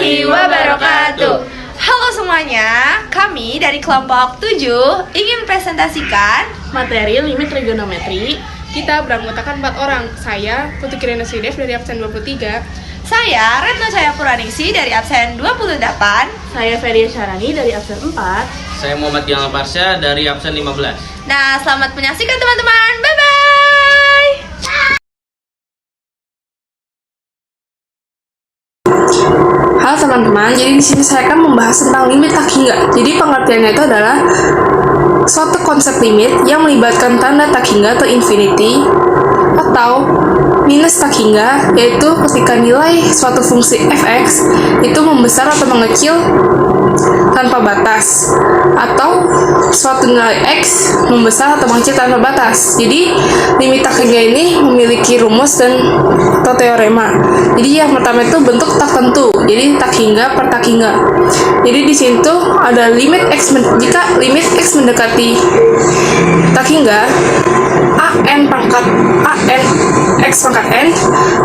warahmatullahi wabarakatuh. Halo semuanya, kami dari kelompok 7 ingin presentasikan materi limit trigonometri. Kita beranggotakan 4 orang. Saya Putri Kirana Sidev dari absen 23. saya Retno Cahaya Puraningsi dari absen 28. Saya Feria Syarani dari absen 4. Saya Muhammad Gilang Parsya dari absen 15. Nah, selamat menyaksikan teman-teman. Bye-bye. Halo teman-teman, jadi di sini saya akan membahas tentang limit tak hingga. Jadi pengertiannya itu adalah suatu konsep limit yang melibatkan tanda tak hingga atau infinity atau minus tak hingga, yaitu ketika nilai suatu fungsi fx itu membesar atau mengecil tanpa batas, atau suatu nilai x membesar atau mengecil tanpa batas. Jadi limit tak hingga ini memiliki rumus dan atau teorema. Jadi yang pertama itu bentuk tak tentu, jadi tak hingga per tak hingga. Jadi di situ ada limit x jika limit x mendekati tak hingga, an pangkat an x pangkat n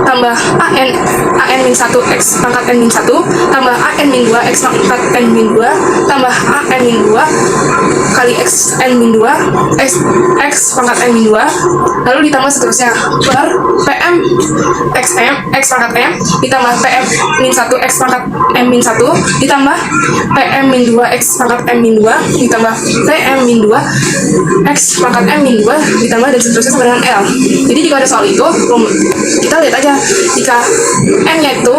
tambah an min 1 x pangkat n min 1 tambah an min 2 x pangkat n min 2 tambah an min 2 kali x n min 2 x pangkat n min 2 lalu ditambah seterusnya per pm x pangkat m ditambah pm min 1 x pangkat m min 1 ditambah pm min 2 x pangkat m min 2 ditambah pm min 2 x pangkat m min 2 ditambah dan seterusnya sama dengan L. Jadi jika ada soal itu, kita lihat aja jika n-nya itu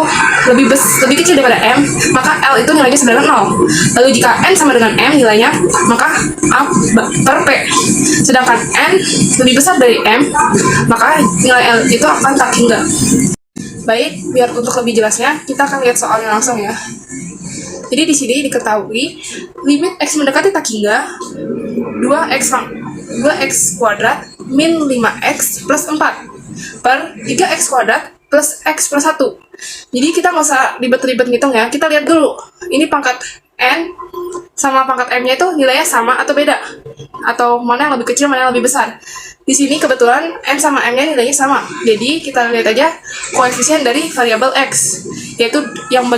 lebih kecil daripada m, maka L itu nilainya sama dengan 0. Lalu jika n sama dengan m nilainya, maka A per P. Sedangkan n lebih besar dari m, maka nilai L itu akan tak hingga. Baik, biar untuk lebih jelasnya, kita akan lihat soalnya langsung ya. Jadi di sini diketahui limit x mendekati tak hingga 2x kuadrat min 5x plus 4 per 3x kuadrat plus x plus 1. Jadi kita nggak usah ribet-ribet ngitung ya. Kita lihat dulu, ini pangkat n sama pangkat m-nya itu nilainya sama atau beda? Atau mana yang lebih kecil, mana yang lebih besar? Di sini kebetulan n sama m-nya nilainya sama. Jadi kita lihat aja koefisien dari variabel x, yaitu yang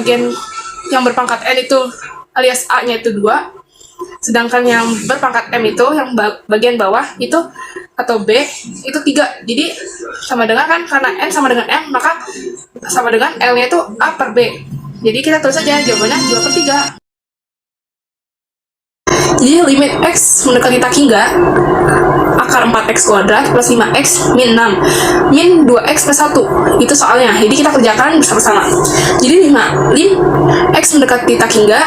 berpangkat n itu alias a-nya itu 2, sedangkan yang berpangkat m itu yang bagian bawah itu atau b itu 3. Jadi sama dengan, kan karena n sama dengan m maka sama dengan l-nya itu a per b. Jadi kita tulis saja jawabannya 2 per 3. Jadi limit x mendekati tak hingga akar 4x kuadrat plus 5x min 6 min 2x plus 1. Itu soalnya, jadi kita kerjakan bersama-sama. Jadi lim x mendekati tak hingga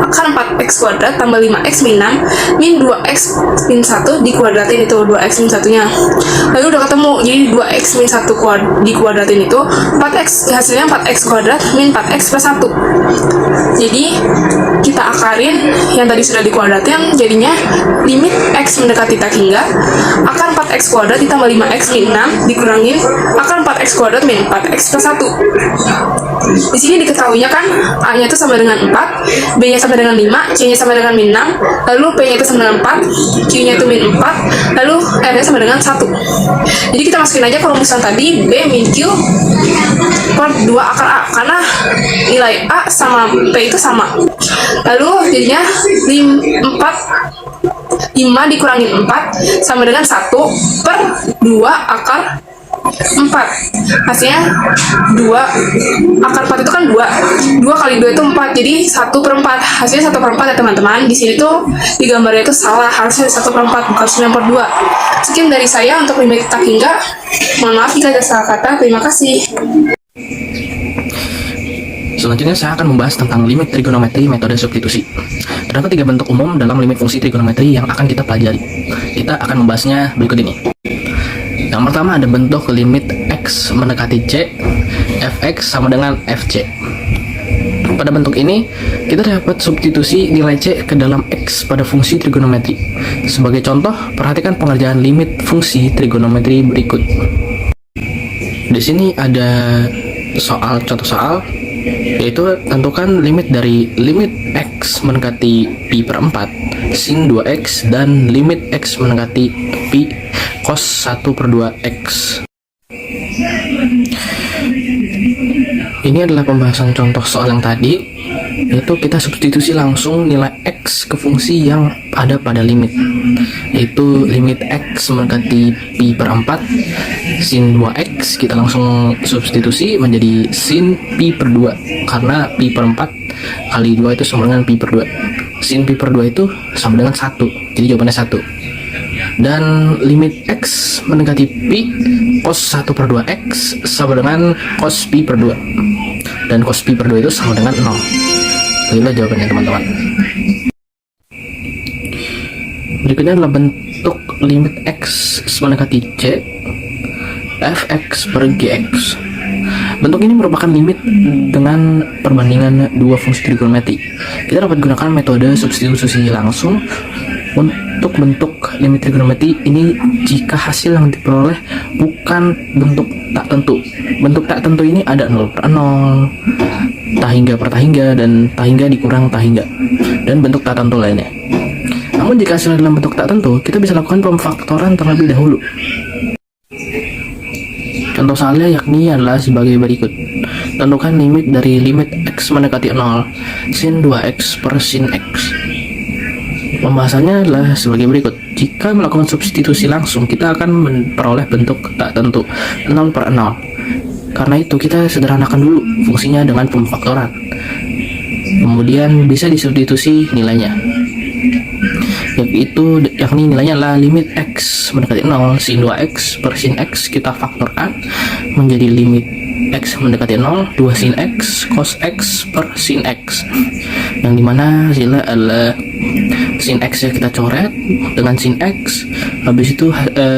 akar 4x kuadrat tambah 5x min 6 min 2x min 1 dikuadratin, itu 2x min 1 nya. Lalu udah ketemu, jadi 2x min 1 dikuadratin itu 4x, hasilnya 4x kuadrat min 4x plus 1. Jadi kita akarin yang tadi sudah dikuadratin, jadinya limit x mendekati tak hingga akar 4x kuadrat ditambah 5x min 6 dikurangin akar 4x kuadrat min 4x plus 1. Di sini diketahuinya kan a-nya itu sama dengan 4, b-nya sama dengan 5, c-nya sama dengan min 6, lalu p-nya itu sama dengan 4, q-nya itu min 4, lalu r-nya sama dengan 1. Jadi kita masukin aja perumusan tadi b min q per 2 akar a, karena nilai a sama p itu sama. Lalu jadinya 5 dikurangin 4 sama dengan 1 per 2 akar 4. Hasilnya 2 akar 4 itu kan 2 kali 2 itu 4, jadi 1 per 4. Hasilnya 1 per 4 ya teman-teman. Di sini tuh di gambarnya itu salah, harusnya 1 per 4 bukan 9 per 2. Sekian dari saya untuk limit tak hingga. Mohon maaf jika ada salah kata. Terima kasih. Selanjutnya saya akan membahas tentang limit trigonometri metode substitusi. Terdapat 3 bentuk umum dalam limit fungsi trigonometri yang akan kita pelajari. Kita akan membahasnya berikut ini. Yang pertama ada bentuk limit x mendekati c, fx sama dengan fc. Pada bentuk ini, kita dapat substitusi nilai c ke dalam x pada fungsi trigonometri. Sebagai contoh, perhatikan pengerjaan limit fungsi trigonometri berikut. Di sini ada contoh soal, yaitu tentukan limit dari limit x mendekati pi per 4 sin 2x dan limit x mendekati pi cos 1 per 2x. Ini adalah pembahasan contoh soal yang tadi, yaitu kita substitusi langsung nilai X ke fungsi yang ada pada limit, yaitu limit X mendekati pi per 4 sin 2X, kita langsung substitusi menjadi sin pi per 2, karena pi per 4 kali 2 itu sama dengan pi per 2. Sin pi per 2 itu sama dengan 1, jadi jawabannya 1. Dan limit X mendekati pi, cos 1 per 2X sama dengan cos pi per 2, dan cos pi per 2 itu sama dengan 0. Itulah jawabannya teman-teman. Berikutnya adalah bentuk limit X mendekati C fx per gx. Bentuk ini merupakan limit dengan perbandingan dua fungsi trigonometri. Kita dapat gunakan metode substitusi langsung untuk bentuk limit trigonometri ini jika hasil yang diperoleh bukan bentuk tak tentu. Bentuk tak tentu ini ada 0 per 0, tahingga per tahingga, dan tahingga dikurang tahingga, dan bentuk tak tentu lainnya. Namun jika hasilnya dalam bentuk tak tentu, kita bisa lakukan pemfaktoran terlebih dahulu. Contoh soalnya yakni adalah sebagai berikut. Tentukan limit dari limit X mendekati 0 sin 2X per sin X. Pembahasannya adalah sebagai berikut. Jika melakukan substitusi langsung, kita akan memperoleh bentuk tak tentu 0 per 0. Karena itu kita sederhanakan dulu fungsinya dengan pemfaktoran. Kemudian bisa disubstitusi nilainya, yakni nilainya adalah limit X mendekati 0 sin 2X per sin X, kita faktorkan menjadi limit X mendekati 0 2 sin X cos X per sin X, yang dimana hasilnya adalah sin X nya kita coret dengan sin X, habis itu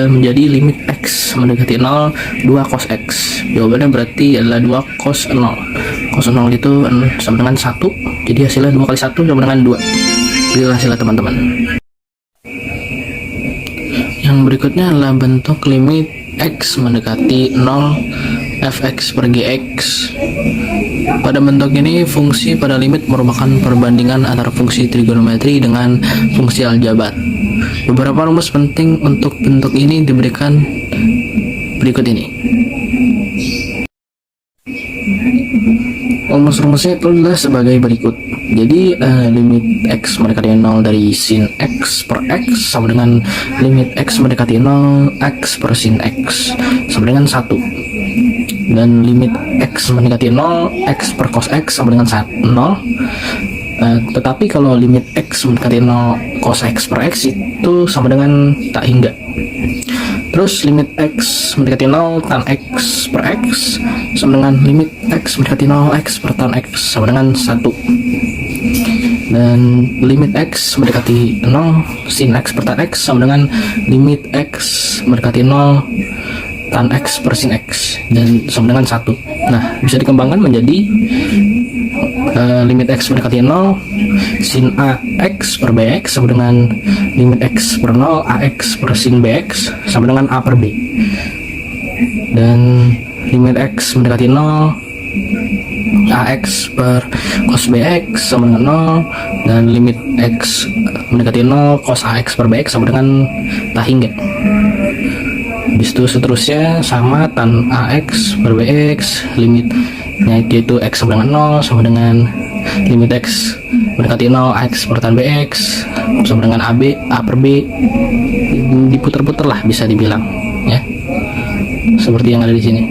menjadi limit X mendekati 0 2 cos X. Jawabannya berarti adalah 2 cos 0. Cos 0 itu sama dengan 1, jadi hasilnya 2 kali 1 sama dengan 2. Itulah hasilnya teman-teman. Yang berikutnya adalah bentuk limit X mendekati 0 fx per gx. Pada bentuk ini, fungsi pada limit merupakan perbandingan antara fungsi trigonometri dengan fungsi aljabar. Beberapa rumus penting untuk bentuk ini diberikan berikut ini. Rumus-rumusnya itu adalah sebagai berikut. Jadi limit X mendekati 0 dari sin X per X sama dengan limit X mendekati 0 X per sin X sama dengan 1, dan limit X mendekati 0 X per cos X sama dengan 0. Tetapi kalau limit X mendekati 0 cos X per X itu sama dengan tak hingga. Terus limit X mendekati 0 tan X per X sama dengan limit X mendekati 0 X per tan X sama dengan 1. Dan limit X mendekati 0 sin X per tan X sama dengan limit X mendekati 0 tan X per sin X, dan sama dengan 1. Nah, bisa dikembangkan menjadi limit X mendekati 0 sin AX per BX sama dengan limit X per 0 AX per sin BX sama dengan A per B, dan limit X mendekati 0 AX per cos BX sama dengan 0, dan limit X mendekati 0 cos AX per BX sama dengan tak hingga. Habis itu seterusnya sama tan AX per BX, limitnya yaitu X sama dengan 0 sama dengan limit X mendekati 0 AX per tan BX sama dengan AB, A per B, diputer-puter lah bisa dibilang ya, seperti yang ada di sini.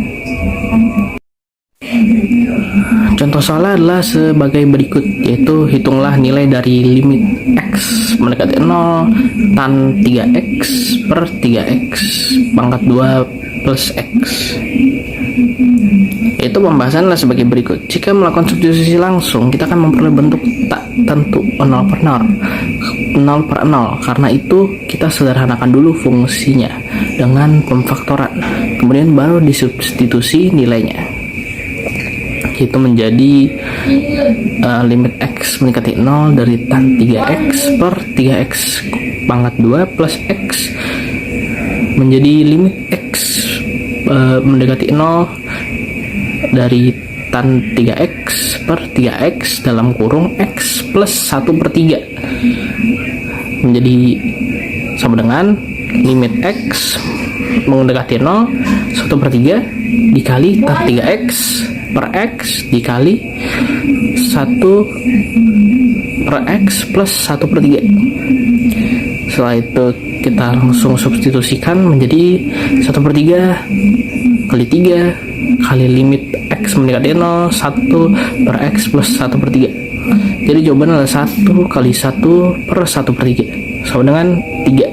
Contoh soalnya adalah sebagai berikut, yaitu hitunglah nilai dari limit X mendekati 0 tan 3X per 3X pangkat 2 plus X. Itu pembahasannya sebagai berikut. Jika melakukan substitusi langsung, kita akan memperoleh bentuk tak tentu 0 per 0 karena itu kita sederhanakan dulu fungsinya dengan pemfaktoran, kemudian baru disubstitusi nilainya. Itu menjadi limit X mendekati 0 dari tan 3X per 3X pangkat 2 plus X menjadi limit X mendekati 0 dari tan 3X per 3X dalam kurung X plus 1 per 3 menjadi sama dengan limit X mendekati 0 1 per 3 dikali tan 3X per X dikali 1 per X plus 1 per 3. Setelah itu kita langsung substitusikan menjadi 1 per 3 kali 3 kali limit X mendekati 0 1 per X plus 1 per 3. Jadi jawabannya adalah 1 kali 1 per 1 per 3 sama dengan 3.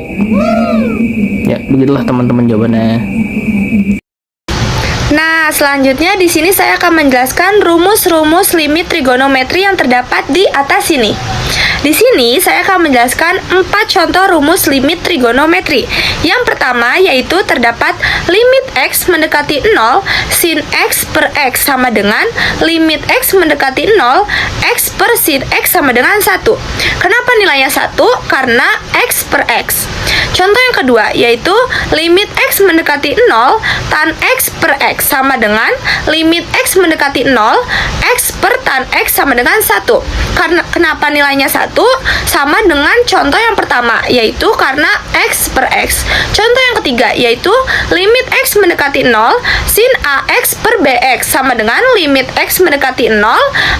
Ya, begitulah teman-teman jawabannya. Nah, selanjutnya di sini saya akan menjelaskan rumus-rumus limit trigonometri yang terdapat di atas sini. Di sini saya akan menjelaskan 4 contoh rumus limit trigonometri. Yang pertama yaitu terdapat limit X mendekati 0 sin X per X sama dengan limit X mendekati 0 X per sin X sama dengan 1. Kenapa nilainya 1? Karena X per X. Contoh yang kedua yaitu limit X mendekati 0 tan X per X sama dengan limit X mendekati 0 X per tan X sama dengan 1. Karena kenapa nilainya 1? Sama dengan contoh yang pertama yaitu karena X per X. Contoh yang ketiga yaitu limit X mendekati 0 sin AX per BX sama dengan limit X mendekati 0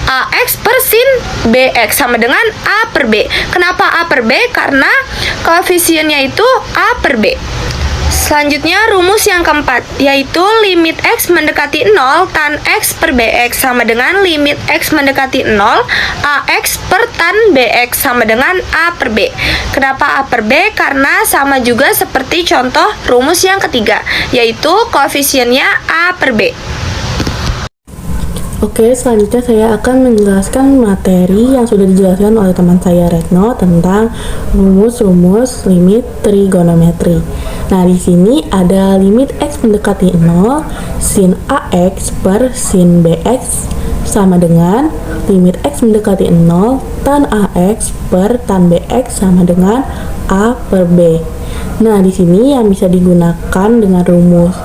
AX per sin BX sama dengan A per B. Kenapa A per B? Karena koefisiennya itu A per B. Selanjutnya rumus yang keempat yaitu limit X mendekati 0 tan X per BX sama dengan limit X mendekati 0 AX per tan BX sama dengan A per B. Kenapa A per B? Karena sama juga seperti contoh rumus yang ketiga yaitu koefisiennya A per B. Oke, selanjutnya saya akan menjelaskan materi yang sudah dijelaskan oleh teman saya Retno tentang rumus-rumus limit trigonometri. Nah, di sini ada limit X mendekati 0 sin AX per sin BX sama dengan limit X mendekati 0 tan AX per tan BX sama dengan A per B. Nah, di sini yang bisa digunakan dengan rumus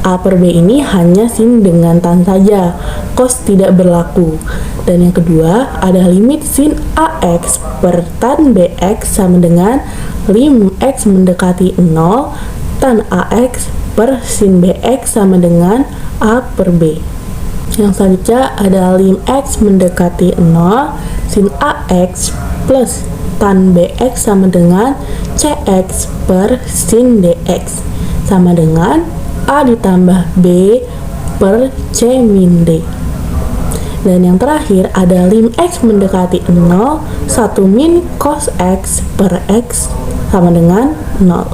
A per B ini hanya sin dengan tan saja, cos tidak berlaku. Dan yang kedua, ada limit sin AX per tan BX sama dengan lim X mendekati 0 tan AX per sin BX sama dengan A per B. Yang selanjutnya ada lim X mendekati 0 sin AX plus tan BX sama dengan CX per sin DX sama dengan A ditambah B per C min D. Dan yang terakhir ada lim X mendekati 0 1 min cos X per X sama dengan 0.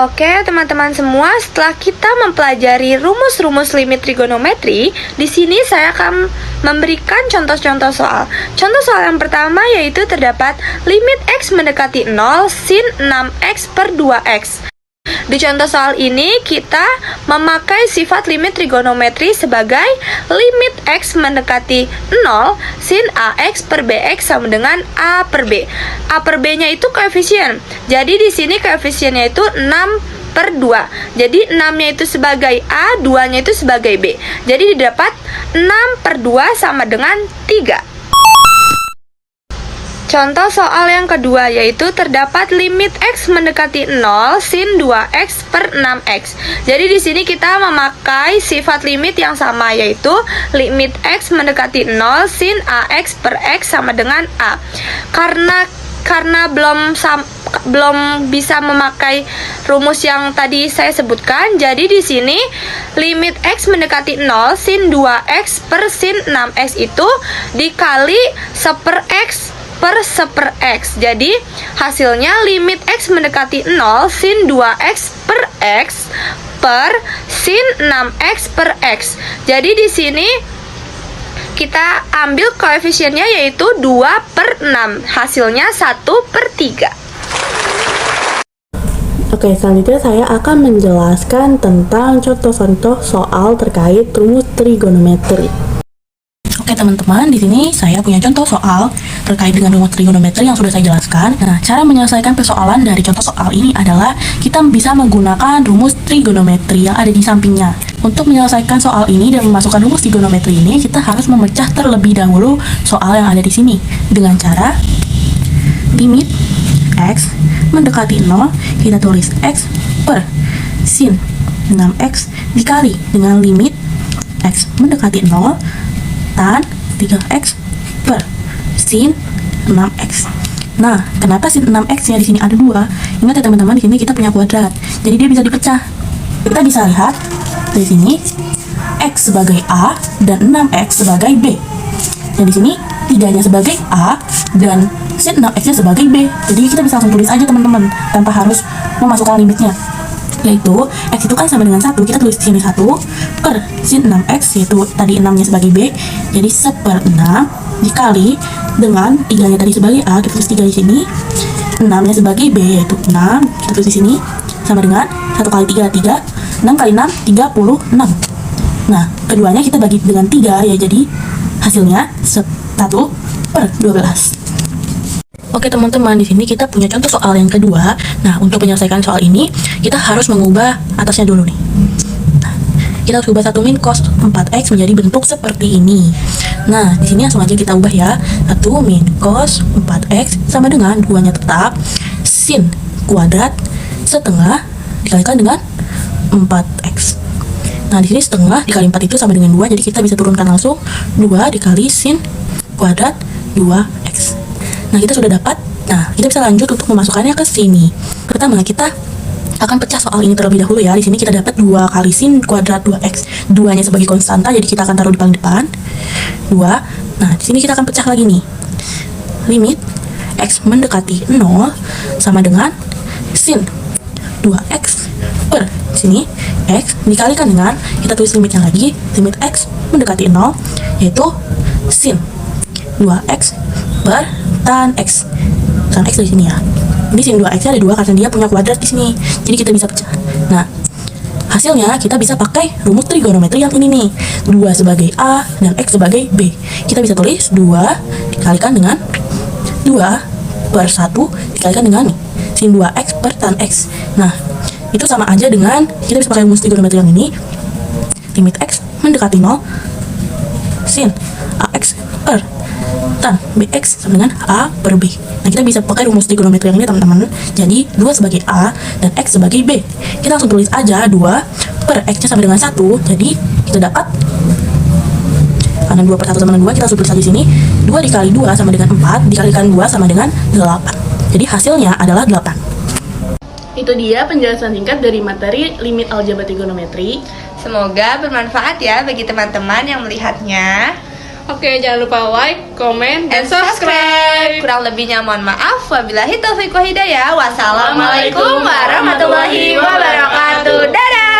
Oke teman-teman semua, setelah kita mempelajari rumus-rumus limit trigonometri, di sini saya akan memberikan contoh-contoh soal. Contoh soal yang pertama yaitu terdapat limit X mendekati 0 sin 6X per 2X. Di contoh soal ini kita memakai sifat limit trigonometri sebagai limit X mendekati 0 sin AX per BX sama dengan A per B. A per B nya itu koefisien. Jadi di sini koefisiennya itu 6 per 2. Jadi 6 nya itu sebagai A, 2 nya itu sebagai B. Jadi didapat 6 per 2 sama dengan 3. Contoh soal yang kedua yaitu terdapat limit X mendekati 0 sin 2X per 6X. Jadi di sini kita memakai sifat limit yang sama yaitu limit X mendekati 0 sin AX per X sama dengan A. Karena belum bisa memakai rumus yang tadi saya sebutkan, jadi di sini limit X mendekati 0 sin 2X per sin 6X itu dikali 1 per X per 1 per X. Jadi hasilnya limit X mendekati 0 sin 2X per X per sin 6X per X. Jadi di sini kita ambil koefisiennya yaitu 2 per 6. Hasilnya 1 per 3. Oke, selanjutnya saya akan menjelaskan tentang contoh-contoh soal terkait rumus trigonometri. Oke teman-teman, di sini saya punya contoh soal terkait dengan rumus trigonometri yang sudah saya jelaskan. Nah, cara menyelesaikan persoalan dari contoh soal ini adalah kita bisa menggunakan rumus trigonometri yang ada di sampingnya. Untuk menyelesaikan soal ini dan memasukkan rumus trigonometri ini, kita harus memecah terlebih dahulu soal yang ada di sini dengan cara limit X mendekati 0, kita tulis X per sin 6X dikali dengan limit X mendekati 0 tan 3X per sin 6X. Nah, kenapa sin 6X nya di sini ada 2? Ingat ya teman-teman, di sini kita punya kuadrat. Jadi dia bisa dipecah. Kita bisa lihat dari sini X sebagai A dan 6X sebagai B. Dan di sini 3-nya sebagai A dan sin 6X-nya sebagai B. Jadi kita bisa langsung tulis aja teman-teman tanpa harus memasukkan limitnya. Yaitu X itu kan sama dengan 1, kita tulis di sini 1 per sin 6X, yaitu tadi 6-nya sebagai B. Jadi 1/6 dikali dengan 3-nya tadi sebagai A, kita tulis 3 di sini. 6-nya sebagai B, yaitu 6, kita tulis di sini sama dengan 1 kali 3, 3. 6 kali 6, 36. Nah, keduanya kita bagi dengan 3, ya jadi hasilnya 1/12. Oke teman-teman, di sini kita punya contoh soal yang kedua. Nah, untuk menyelesaikan soal ini, kita harus mengubah atasnya dulu nih. Nah, kita harus ubah 1 min cos 4x menjadi bentuk seperti ini. Nah, di sini langsung aja kita ubah ya. 1 min cos 4x sama dengan 2-nya tetap sin kuadrat setengah dikalikan dengan 4x. Nah, di sini setengah dikali 4 itu sama dengan 2, jadi kita bisa turunkan langsung 2 dikali sin kuadrat 2x. Nah, kita sudah dapat. Nah, kita bisa lanjut untuk memasukkannya ke sini. Pertama, kita akan pecah soal ini terlebih dahulu ya. Di sini kita dapat 2 kali sin kuadrat 2x. 2-nya sebagai konstanta, jadi kita akan taruh di paling depan. 2. Nah, di sini kita akan pecah lagi nih. Limit x mendekati 0 sama dengan sin 2x per sini x dikalikan dengan, kita tulis limitnya lagi, limit x mendekati 0 yaitu sin 2x per tan x. Tan x di sini ya. Ini sin 2x nya ada 2 karena dia punya kuadrat di sini. Jadi kita bisa pecah. Nah, hasilnya kita bisa pakai rumus trigonometri yang ini nih. 2 sebagai A dan X sebagai B. Kita bisa tulis 2 dikalikan dengan 2 per 1 dikalikan dengan nih, sin 2x per tan x. Nah, itu sama aja dengan kita bisa pakai rumus trigonometri yang ini. Limit x mendekati 0 sin ax per tan bx sama dengan a per b. Nah, kita bisa pakai rumus trigonometri yang ini teman-teman. Jadi 2 sebagai a dan x sebagai b. Kita langsung tulis aja 2 per x nya sama dengan 1. Jadi kita dapat, karena 2 per 1 sama dengan 2, kita langsung tulis di sini 2 dikali 2 sama dengan 4 dikalikan 2 sama dengan 8. Jadi hasilnya adalah 8. Itu dia penjelasan singkat dari materi limit aljabar trigonometri. Semoga bermanfaat ya bagi teman-teman yang melihatnya. Oke, jangan lupa like, comment, dan subscribe. Kurang lebihnya mohon maaf. Wabillahi taufiq wal hidayah. Wassalamualaikum warahmatullahi wabarakatuh. Dadah.